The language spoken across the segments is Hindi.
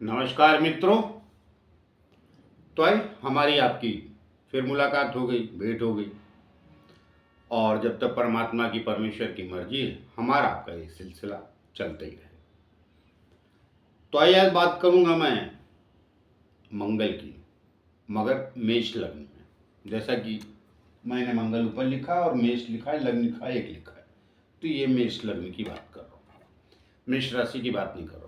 नमस्कार मित्रों। तो आई हमारी आपकी फिर मुलाकात हो गई, भेंट हो गई। और जब तक परमात्मा की, परमेश्वर की मर्जी है, हमारा आपका ये सिलसिला चलता ही रहे। तो आइए आज बात करूंगा मैं मंगल की, मगर मेष लग्न में। जैसा कि मैंने मंगल ऊपर लिखा और मेष लिखा है, लग्न लिखा है, एक लिखा है। तो ये मेष लग्न की बात कर रहा हूँ, मेष राशि की बात नहीं कर रहा हूँ।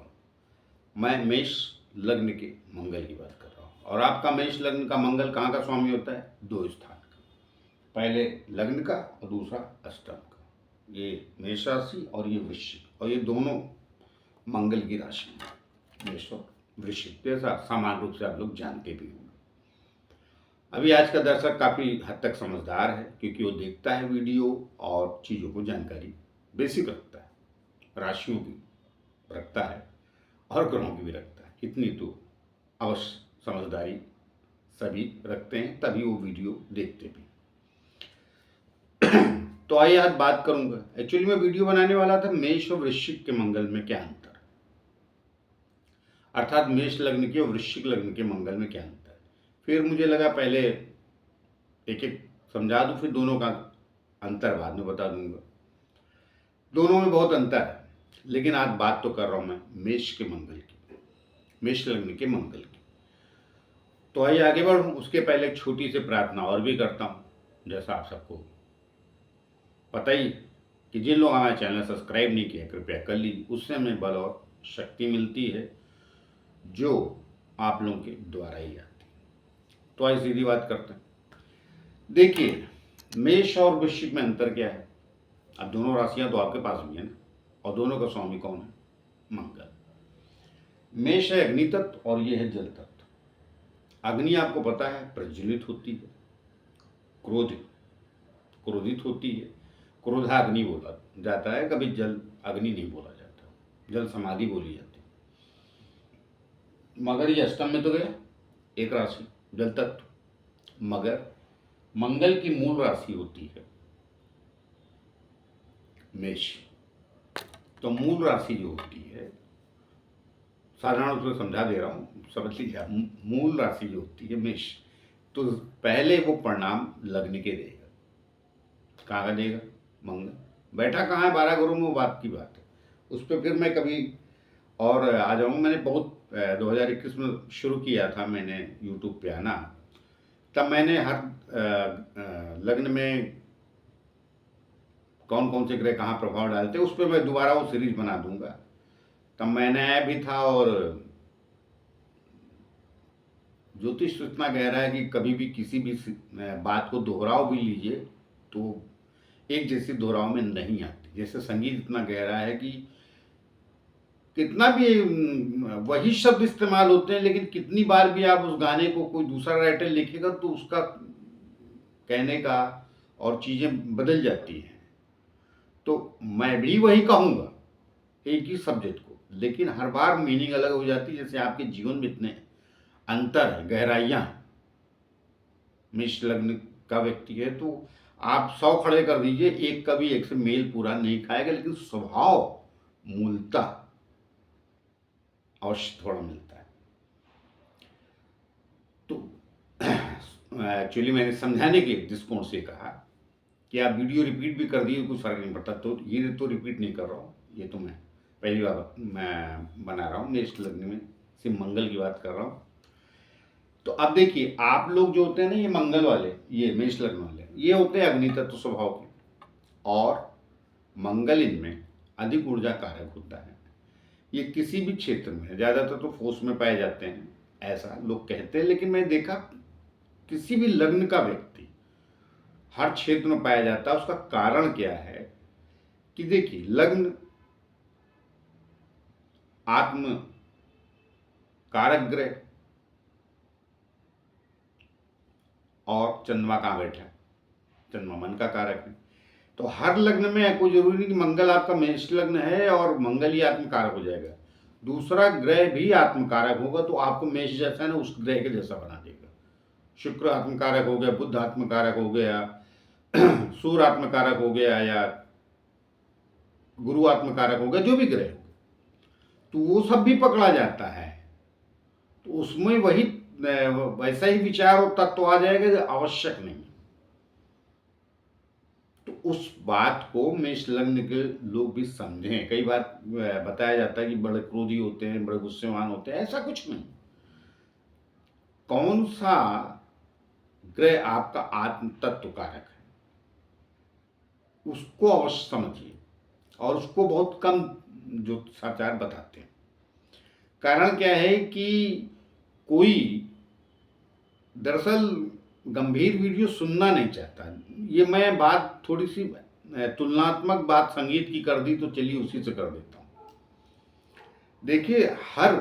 मैं मेष लग्न के मंगल की बात कर रहा हूँ। और आपका मेष लग्न का मंगल कहाँ का स्वामी होता है? दो स्थान का, पहले लग्न का और दूसरा अष्टम का। ये मेष राशि और ये वृश्चिक, और ये दोनों मंगल की राशि है, मेष और वृश्चिक। जैसा सामान्य रूप से आप लोग जानते भी होंगे। अभी आज का दर्शक काफ़ी हद तक समझदार है, क्योंकि वो देखता है वीडियो और चीज़ों को जानकारी बेसिक रखता है, राशियों की रखता है और ग्रहों की भी रखता है। इतनी तो अवश्य समझदारी सभी रखते हैं, तभी वो वीडियो देखते भी। तो आइए आज बात करूंगा, एक्चुअली मैं वीडियो बनाने वाला था मेष और वृश्चिक के मंगल में क्या अंतर, अर्थात मेष लग्न के और वृश्चिक लग्न के मंगल में क्या अंतर है। फिर मुझे लगा पहले एक एक समझा दूं, फिर दोनों का अंतर बाद में बता दूंगा। दोनों में बहुत अंतर है, लेकिन आज बात तो कर रहा हूं मैं मेष के मंगल की, मेष लग्न के मंगल की। तो आइए आगे बढ़ूं, उसके पहले एक छोटी सी प्रार्थना और भी करता हूं। जैसा आप सबको पता ही कि जिन लोगों ने हमारा चैनल सब्सक्राइब नहीं किया, कृपया कर लीजिए। उससे हमें बल और शक्ति मिलती है, जो आप लोगों के द्वारा ही आती है। तो आइए सीधी बात करते हैं। देखिए, मेष और वृश्चिक में अंतर क्या है। अब दोनों राशियां तो आपके पास भी है ना, और दोनों का स्वामी कौन है? मंगल। मेष है अग्नि तत्व और ये है जल तत्व। अग्नि आपको पता है प्रज्वलित होती है, क्रोधित होती है, क्रोधाग्नि बोला जाता है, कभी जल अग्नि नहीं बोला जाता, जल समाधि बोली जाती है। मगर ये अष्टम में तो गया, एक राशि जल तत्व। मगर मंगल की मूल राशि होती है मेष। तो मूल राशि जो होती है, साधारण रूप से समझा दे रहा हूँ, समझ लीजिए। मूल राशि जो होती है मेष, तो पहले वो परिणाम लग्न के देगा। कहाँ का देगा? मंगल। बैठा कहाँ है 12 घरों में, वो बात की बात है, उस पर फिर मैं कभी और आ जाऊँगा। मैंने बहुत 2021 में शुरू किया था मैंने यूट्यूब पे आना, तब मैंने हर लग्न में कौन कौन से ग्रह कहाँ प्रभाव डालते, उस पर मैं दोबारा वो सीरीज बना दूंगा। तब मैंने आया भी था, और ज्योतिष इतना गहरा है कि कभी भी किसी भी बात को दोहराव भी लीजिए तो एक जैसी दोहराव में नहीं आती। जैसे संगीत इतना गहरा है कि कितना भी वही शब्द इस्तेमाल होते हैं, लेकिन कितनी बार भी आप उस गाने को कोई दूसरा राइटर लिखेगा तो उसका कहने का और चीज़ें बदल जाती हैं। तो मैं भी वही कहूँगा एक ही सब्जेक्ट को, लेकिन हर बार मीनिंग अलग हो जाती है। जैसे आपके जीवन में इतने अंतर है, गहराइयाँ। मेष लग्न का व्यक्ति है तो आप 100 खड़े कर दीजिए, एक कभी एक से मेल पूरा नहीं खाएगा, लेकिन स्वभाव मूलतः अवश्य थोड़ा मिलता है। तो एक्चुअली मैंने समझाने के दृष्टिकोण से कहा कि आप वीडियो रिपीट भी कर दिए, कुछ फर्क नहीं पड़ता। तो ये तो रिपीट नहीं कर रहा हूँ, ये तो मैं पहली बार मैं बना रहा हूँ। मेष लग्न में सिर्फ मंगल की बात कर रहा हूँ। तो अब देखिए, आप लोग जो होते हैं ना, ये मंगल वाले, ये मेष लग्न वाले, ये होते हैं अग्नि तत्व स्वभाव के, और मंगल इनमें अधिक ऊर्जा कारक होता है। ये किसी भी क्षेत्र में, ज़्यादातर तो फोर्स में पाए जाते हैं, ऐसा लोग कहते हैं। लेकिन मैं देखा किसी भी लग्न का व्यक्ति हर क्षेत्र में पाया जाता है। उसका कारण क्या है कि देखिए, लग्न आत्म कारक ग्रह, और चंद्रमा कहाँ बैठा है? चंद्रमा मन का कारक है। तो हर लग्न में कोई जरूरी नहीं कि मंगल आपका मेष लग्न है और मंगल ही आत्मकारक हो जाएगा। दूसरा ग्रह भी आत्मकारक होगा तो आपको मेष जैसा है ना, उस ग्रह के जैसा बना देगा। शुक्र आत्मकारक हो गया, बुध आत्मकारक हो गया, सूर्य आत्मकारक हो गया, या गुरु आत्मकारक हो गया, जो भी ग्रह हो, तो वो सब भी पकड़ा जाता है। तो उसमें वही वैसा ही विचार और तत्व आ जाएगा जो आवश्यक नहीं है। तो उस बात को मेष लग्न के लोग भी समझें। कई बार बताया जाता है कि बड़े क्रोधी होते हैं, बड़े गुस्सेवान होते हैं, ऐसा कुछ नहीं। कौन सा ग्रह आपका आत्म तत्व कारक है उसको अवश्य समझिए, और उसको बहुत कम ज्योतिषाचार्य बताते हैं। कारण क्या है कि कोई दरअसल गंभीर वीडियो सुनना नहीं चाहता। ये मैं बात थोड़ी सी तुलनात्मक बात संगीत की कर दी, तो चलिए उसी से कर देता हूँ। देखिए, हर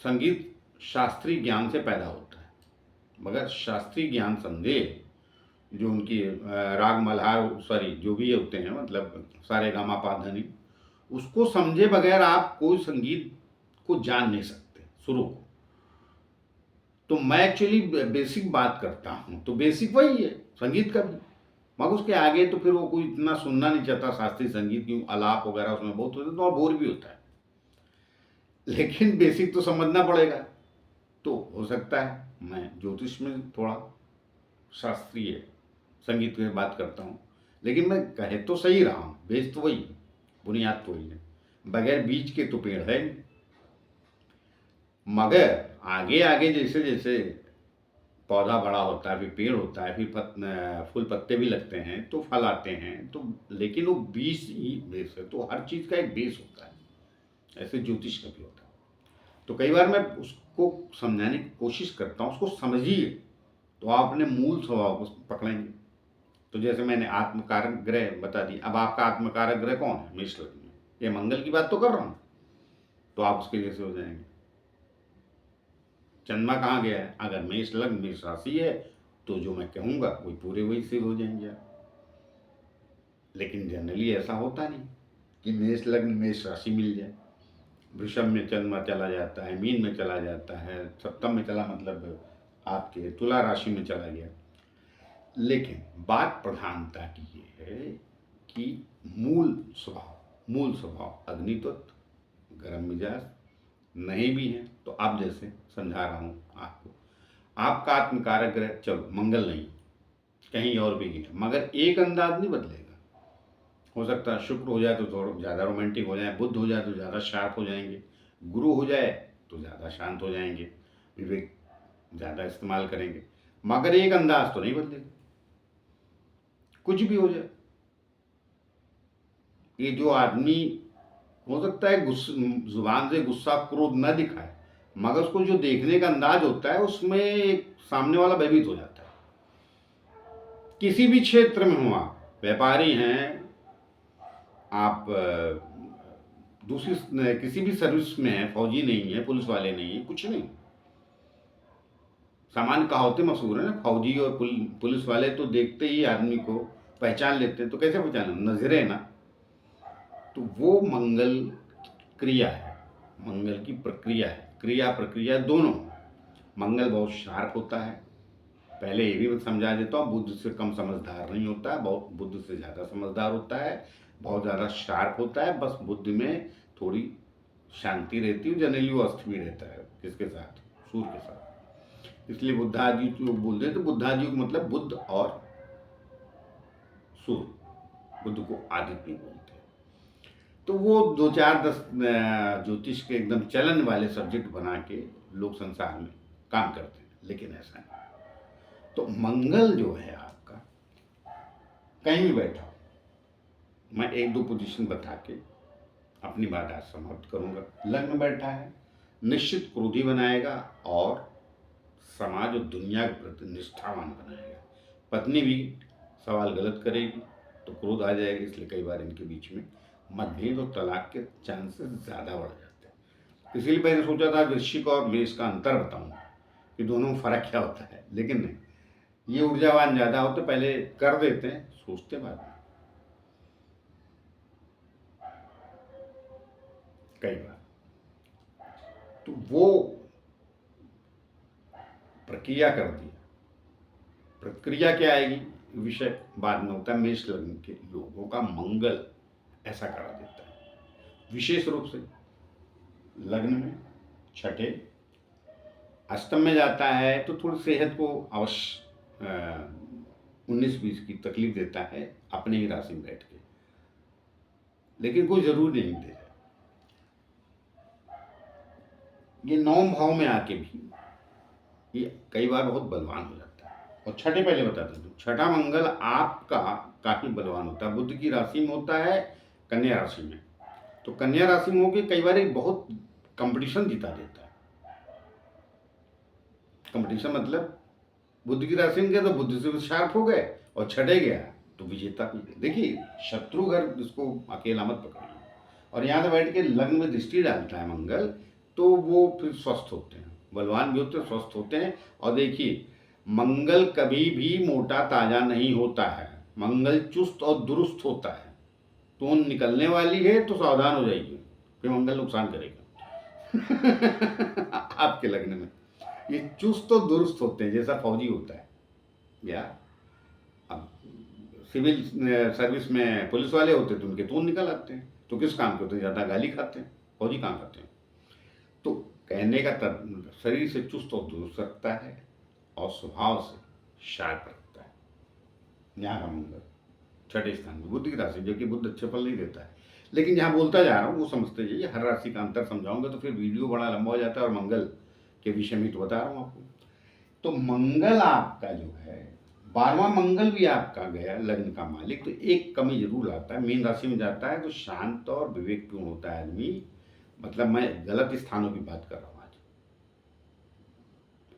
संगीत शास्त्रीय ज्ञान से पैदा होता है, मगर शास्त्रीय ज्ञान समझे जो उनकी राग मल्हार सॉरी जो भी होते हैं, मतलब सारे गामा पा धनी, उसको समझे बगैर आप कोई संगीत को जान नहीं सकते शुरू को। तो मैं एक्चुअली बेसिक बात करता हूँ, तो बेसिक वही है संगीत का भी, मगर उसके आगे तो फिर वो कोई इतना सुनना नहीं चाहता शास्त्रीय संगीत, क्यों आलाप वगैरह उसमें बहुत होता है तो बोर भी होता है। लेकिन बेसिक तो समझना पड़ेगा। तो हो सकता है मैं ज्योतिष में थोड़ा शास्त्रीय संगीत की बात करता हूँ, लेकिन मैं कहे तो सही रहा हूँ, बेस तो वही है, बुनियाद तो वही है, बगैर बीज के तो पेड़ है नहीं। मगर आगे आगे जैसे जैसे पौधा बड़ा होता है, फिर पेड़ होता है, फिर फूल पत्ते भी लगते हैं, तो फल आते हैं, तो लेकिन वो बीज ही बेस है। तो हर चीज़ का एक बेस होता है, ऐसे ज्योतिष का भी होता है। तो कई बार मैं उसको समझाने की कोशिश करता हूँ, उसको समझिए तो आप अपने मूल स्वभाव को पकड़ेंगे। तो जैसे मैंने आत्मकारक ग्रह बता दिया, अब आपका आत्मकारक ग्रह कौन है? मेष लग्न में। ये मंगल की बात तो कर रहा हूँ, तो आप उसके जैसे हो जाएंगे। चंद्रमा कहाँ गया है? अगर मेष लग्न मेष राशि है तो जो मैं कहूँगा वही पूरे वही से हो जाएंगे आप। लेकिन जनरली ऐसा होता नहीं कि मेष लग्न मेष राशि मिल जाए। वृषभ में चंद्रमा चला जाता है, मीन में चला जाता है, सप्तम में चला मतलब आपके तुला राशि में चला गया। लेकिन बात प्रधानता की ये है कि मूल स्वभाव अग्नि तत्व, गर्म मिजाज नहीं भी है तो आप जैसे समझा रहा हूँ आपको, आपका आत्मकारक ग्रह चलो मंगल नहीं, कहीं और भी है, मगर एक अंदाज नहीं बदलेगा। हो सकता है शुक्र हो जाए तो थोड़ा ज़्यादा रोमांटिक हो जाए, बुध हो जाए तो ज़्यादा शार्प हो जाएंगे, गुरु हो जाए तो ज़्यादा शांत हो जाएंगे, विवेक ज़्यादा इस्तेमाल करेंगे, मगर एक अंदाज तो नहीं बदलेगा। कुछ भी हो जाए, ये जो आदमी हो सकता है जुबान से गुस्सा क्रोध न दिखाए, मगर उसको जो देखने का अंदाज होता है उसमें एक सामने वाला भयभीत हो जाता है। किसी भी क्षेत्र में हो, आप व्यापारी हैं, आप दूसरी किसी भी सर्विस में है, फौजी नहीं है, पुलिस वाले नहीं है, कुछ नहीं, सामान्य कहावतें मशहूर है ना, फौजी और पुलिस वाले तो देखते ही आदमी को पहचान लेते हैं। तो कैसे पहचान? नजरें ना। तो वो मंगल क्रिया है, मंगल की प्रक्रिया है, क्रिया प्रक्रिया दोनों। मंगल बहुत शार्प होता है, पहले ये भी समझा देता हूँ, बुद्ध से कम समझदार नहीं होता है, बहुत बुद्ध से ज़्यादा समझदार होता है, बहुत ज़्यादा शार्प होता है। बस बुद्ध में थोड़ी शांति रहती है, जनरली वो अस्त भी रहता है, किसके साथ? सूर्य के साथ। इसलिए बुद्धादि लोग बोलते हैं, तो बुद्धादि का मतलब बुद्ध और सूर्य, बुद्ध को आदित्य बोलते हैं। तो वो 2 4 10 ज्योतिष के एकदम चलन वाले सब्जेक्ट बना के लोग संसार में काम करते हैं, लेकिन ऐसा नहीं। तो मंगल जो है आपका, कहीं भी बैठा हो, मैं 1 2 पोजीशन बता के अपनी बात आज समाप्त करूंगा। लग्न में बैठा है, निश्चित क्रोधी बनाएगा और समाज और दुनिया के प्रति निष्ठावान बनाएगा। पत्नी भी सवाल गलत करेगी तो क्रोध आ जाएगा, इसलिए कई बार इनके बीच में मतभेद और तलाक के चांसेस ज़्यादा बढ़ जाते हैं। इसीलिए मैंने सोचा था वृश्चिक और मेष का अंतर बताऊंगा कि दोनों में फर्क क्या होता है, लेकिन नहीं, ये ऊर्जावान ज़्यादा होते, पहले कर देते हैं, सोचते बाद में। कई बार तो वो प्रक्रिया कर दी, प्रक्रिया क्या आएगी विषय बाद में होता है। मेष लग्न के लोगों का मंगल ऐसा करा देता है, विशेष रूप से लग्न में छठे अष्टम में जाता है तो थोड़ी सेहत को अवश्य 19-20 की तकलीफ देता है अपने ही राशि में बैठ के, लेकिन कोई जरूरी नहीं दे। ये 9 भाव में आके भी ये कई बार बहुत बलवान हो जाता है। और छठे पहले बताता हूँ, छठा मंगल आपका काफी बलवान होता है, बुध की राशि में होता है, कन्या राशि में। तो कन्या राशि में होकर कई बार एक बहुत कंपटीशन जिता देता है। कंपटीशन मतलब बुध की राशि में गया तो बुद्ध से शार्प हो गए, और छठे गया तो विजेता भी। देखिए शत्रु घर जिसको अकेला मत पकड़िए। और यहाँ से बैठ के लग्न में दृष्टि डालता है मंगल, तो वो फिर स्वस्थ होते हैं, बलवान भी होते हैं, स्वस्थ होते हैं। और देखिए मंगल कभी भी मोटा ताजा नहीं होता है, मंगल चुस्त और दुरुस्त होता है। तो निकलने वाली है तो सावधान हो जाइए, फिर मंगल नुकसान करेगा आपके लग्न में। ये चुस्त और दुरुस्त होते हैं, जैसा फौजी होता है या अब सिविल सर्विस में पुलिस वाले होते हैं तो उनके तून निकल आते हैं। तो किस काम के होते हैं, ज़्यादा गाली खाते हैं, फौजी काम करते हैं। तो कहने का शरीर से चुस्त और दुरुस्त रखता है और स्वभाव से शार्प रखता है। यहाँ का मंगल छठे स्थान में बुद्ध की राशि, जो कि बुद्ध अच्छे फल नहीं देता है। लेकिन जहाँ बोलता जा रहा हूँ वो समझते जाइए, हर राशि का अंतर समझाऊंगा तो फिर वीडियो बड़ा लंबा हो जाता है, और मंगल के विषय में तो बता रहा हूँ आपको। तो मंगल आपका जो है 12वां मंगल भी आपका गया लग्न का मालिक, तो एक कमी जरूर लाता है। मीन राशि में जाता है तो शांत और विवेकपूर्ण होता है आदमी। मतलब मैं गलत स्थानों की बात कर रहा हूँ आज,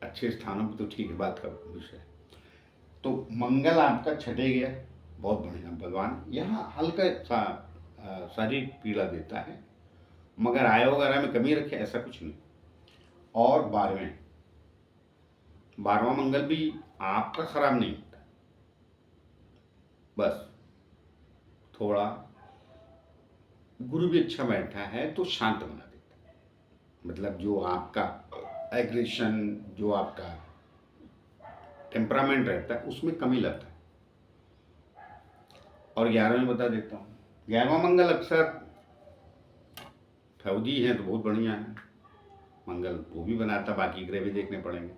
अच्छे स्थानों पर तो ठीक है बात का विषय। तो मंगल आपका छठे गया, बहुत बढ़िया बलवान। यहाँ हल्का सा शरीर पीड़ा देता है, मगर आय वगैरह में कमी रखे ऐसा कुछ नहीं। और 12वां मंगल भी आपका खराब नहीं होता, बस थोड़ा गुरु भी अच्छा बैठा है तो शांत बना देता है। मतलब जो आपका एग्रेशन, जो आपका टेम्परामेंट रहता है उसमें कमी लाता है। और 11वें बता देता हूँ, 11वां मंगल अक्सर फौजी हैं तो बहुत बढ़िया है मंगल, वो भी बनाता, बाकी ग्रह भी देखने पड़ेंगे।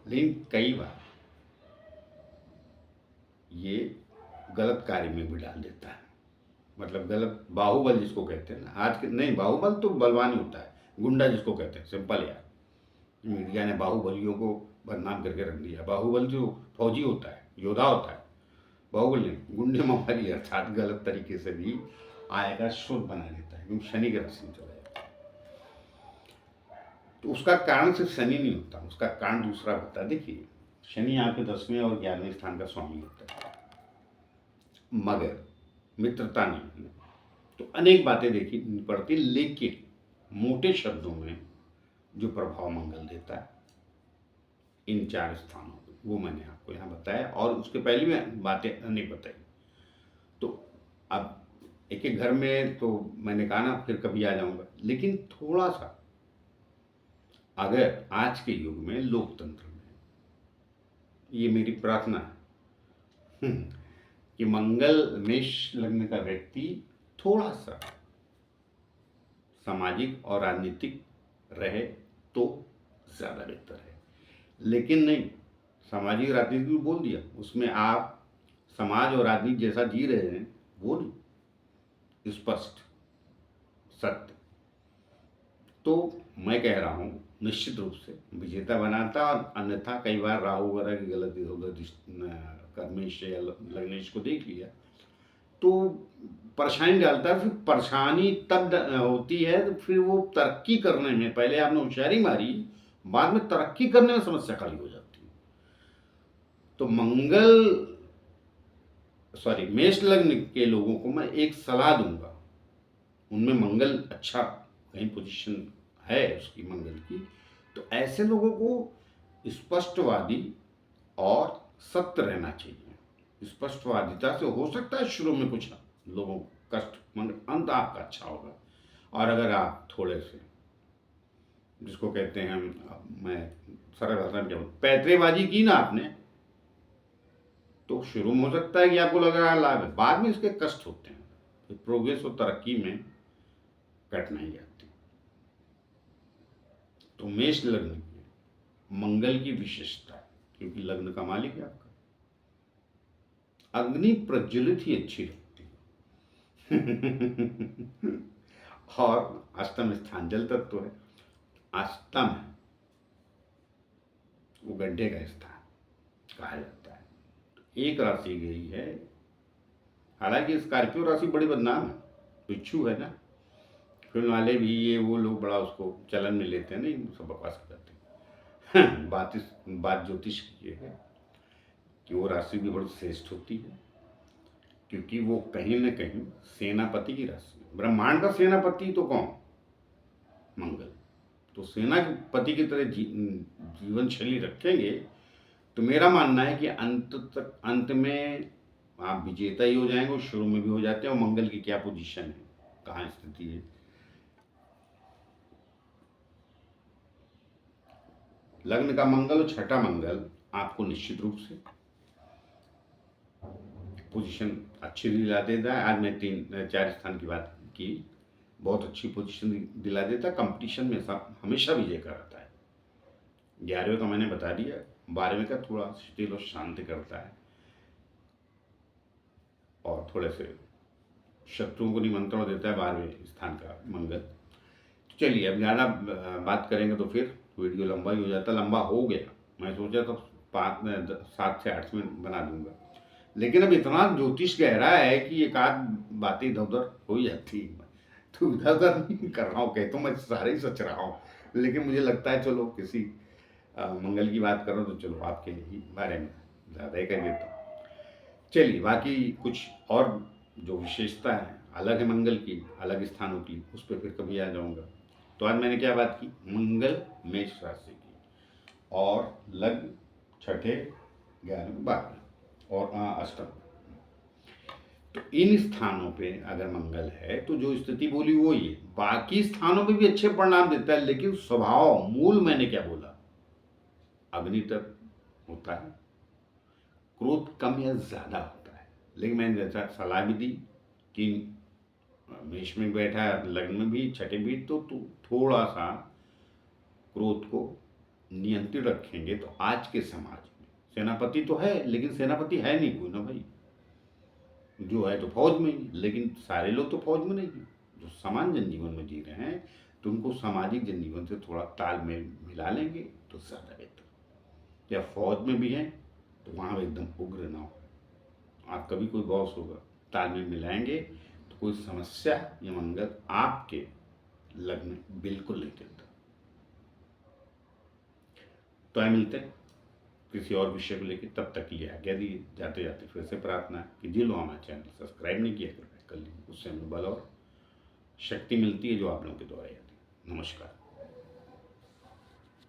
लेकिन कई बार ये गलत कार्य में भी डाल देता है, मतलब गलत बाहुबल जिसको कहते हैं ना आज के, नहीं बाहुबल तो बलवान ही होता है, गुंडा जिसको कहते हैं, सिंपल यार। मीडिया ने बाहुबलियों को बदनाम करके रख दिया। बाहुबल जो फौजी होता है, योद्धा होता है, बाहुबल नहीं, गुंडे मामारी अर्थात गलत तरीके से भी आय का स्रोत बना देता है, क्योंकि शनि के राशि में चला जाता है। तो उसका कारण सिर्फ शनि नहीं होता, उसका कारण दूसरा होता है। देखिए शनि आपके 10वें और 11वें स्थान का स्वामी होता है, मगर मित्रता नहीं है। तो अनेक बातें देखी पड़ती, लेकिन मोटे शब्दों में जो प्रभाव मंगल देता है इन 4 स्थानों पर, वो मैंने आपको यहाँ बताया, और उसके पहले भी बातें अनेक बताई। तो अब एक एक घर में तो मैंने कहा ना फिर कभी आ जाऊंगा, लेकिन थोड़ा सा अगर आज के युग में लोकतंत्र में, ये मेरी प्रार्थना है कि मंगल मेष लग्न का व्यक्ति थोड़ा सा सामाजिक और राजनीतिक रहे तो ज़्यादा बेहतर है। लेकिन नहीं, सामाजिक राजनीति भी बोल दिया, उसमें आप समाज और राजनीति जैसा जी रहे हैं वो नहीं, स्पष्ट सत्य। तो मैं कह रहा हूँ निश्चित रूप से विजेता बनाता, और अन्यथा कई बार राहु वगैरह की गलत इधर कर्मेश या लग्नेश को देख लिया तो परेशानी डालता है। फिर परेशानी तब होती है तो फिर वो तरक्की करने में, पहले आपने होशियारी मारी, बाद में तरक्की करने में समस्या खड़ी हो जाती है। तो मेष लग्न के लोगों को मैं एक सलाह दूंगा, उनमें मंगल अच्छा कहीं पोजीशन है उसकी मंगल की, तो ऐसे लोगों को स्पष्टवादी और सत्य रहना चाहिए। स्पष्टवादिता से हो सकता है शुरू में कुछ लोगों को कष्ट, मगर अंत आपका अच्छा होगा। और अगर आप थोड़े से जिसको कहते हैं मैं सरल भाषा में कहूँ पैतरेबाजी की ना आपने, तो शुरू में हो सकता है कि आपको लग रहा है लाभ है, बाद में इसके कष्ट होते हैं, तो प्रोग्रेस और तरक्की में कठिनाई आती। तो मेष लग्न मंगल की विशेषता है, क्योंकि लग्न का मालिक है आपका। अग्नि प्रज्वलित ही अच्छी लगती है। और अष्टम स्थान जल तत्व है। अष्टम है, वो गड्ढे का स्थान कहा जाता है। एक राशि गई है, हालांकि स्कॉर्पियो राशि बड़ी बदनाम है, बिच्छू है ना। फिल्म वाले भी ये वो लोग बड़ा उसको चलन में लेते हैं, नहीं सब बकवास करते हैं। बात ज्योतिष की ये है कि वो राशि भी बड़ी श्रेष्ठ होती है, क्योंकि वो कहीं न कहीं सेनापति की राशि है। ब्रह्मांड का सेनापति तो कौन? मंगल। तो सेना के पति की तरह जीवन शैली रखेंगे तो मेरा मानना है कि अंत में आप विजेता ही हो जाएंगे, और शुरू में भी हो जाते हैं। और मंगल की क्या पोजीशन है, कहाँ स्थिति है। लग्न का मंगल और छठा मंगल आपको निश्चित रूप से पोजीशन अच्छी दिला देता है। आज मैं 3-4 स्थान की बात की, बहुत अच्छी पोजीशन दिला देता है। कंपटीशन में सब हमेशा विजय कराता है। 11वें का मैंने बता दिया, 12वें का थोड़ा स्थिर और शांत करता है, और थोड़े से शत्रुओं को निमंत्रण देता है 12वें स्थान का मंगल। तो चलिए, अब ज़्यादा बात करेंगे तो फिर वीडियो लंबा ही हो जाता, लंबा हो गया। मैं सोचा तो 7 से 8 मिनट बना दूंगा, लेकिन अब इतना ज्योतिष गहरा है कि एक आध बातें इधर उधर हो जाती है। तो इधर उधर नहीं कर रहा हूँ, कहता हूँ मैं सारे ही सोच रहा हूँ, लेकिन मुझे लगता है चलो किसी मंगल की बात करो तो चलो आपके ही बारे में ज़्यादा ही कर देता हूँ। चलिए, बाकी कुछ और जो विशेषता है अलग है मंगल की, अलग स्थानों की, उस पर फिर कभी आ जाऊँगा। तो आज मैंने क्या बात की? मंगल मेष राशि की, और लग्न छठे 11वें 12वें और अष्टम। तो इन स्थानों पे अगर मंगल है तो जो स्थिति बोली वो ये, बाकी स्थानों पे भी अच्छे परिणाम देता है, लेकिन स्वभाव मूल मैंने क्या बोला, अग्नि तक होता है, क्रोध कम या ज्यादा होता है। लेकिन मैंने जैसा सलाह भी दी कि मेष में बैठा है, लग्न में भी, छठे भी, तो थोड़ा सा क्रोध को नियंत्रित रखेंगे तो आज के समाज में सेनापति तो है, लेकिन सेनापति है नहीं कोई ना भाई, जो है तो फौज में ही, लेकिन सारे लोग तो फौज में नहीं है। जो समान जनजीवन में जी रहे हैं तो उनको सामाजिक जनजीवन से थोड़ा तालमेल मिला लेंगे तो ज़्यादा बेहतर। या फौज में भी हैं तो वहाँ एकदम उग्र ना हो, आपका भी कोई बॉस होगा, तालमेल मिलाएंगे तो कोई समस्या या मंगल आपके लग्न में बिल्कुल नहीं चलता। तो आए मिलते हैं किसी और विषय को लेकर, तब तक के लिए आज्ञा दीजिए। जाते जाते फिर से प्रार्थना है कि जिन लोग हमारा चैनल सब्सक्राइब नहीं किया, कृपया कर लीजिए, उससे हमें बल और शक्ति मिलती है जो आप लोगों के द्वारा आती है। नमस्कार।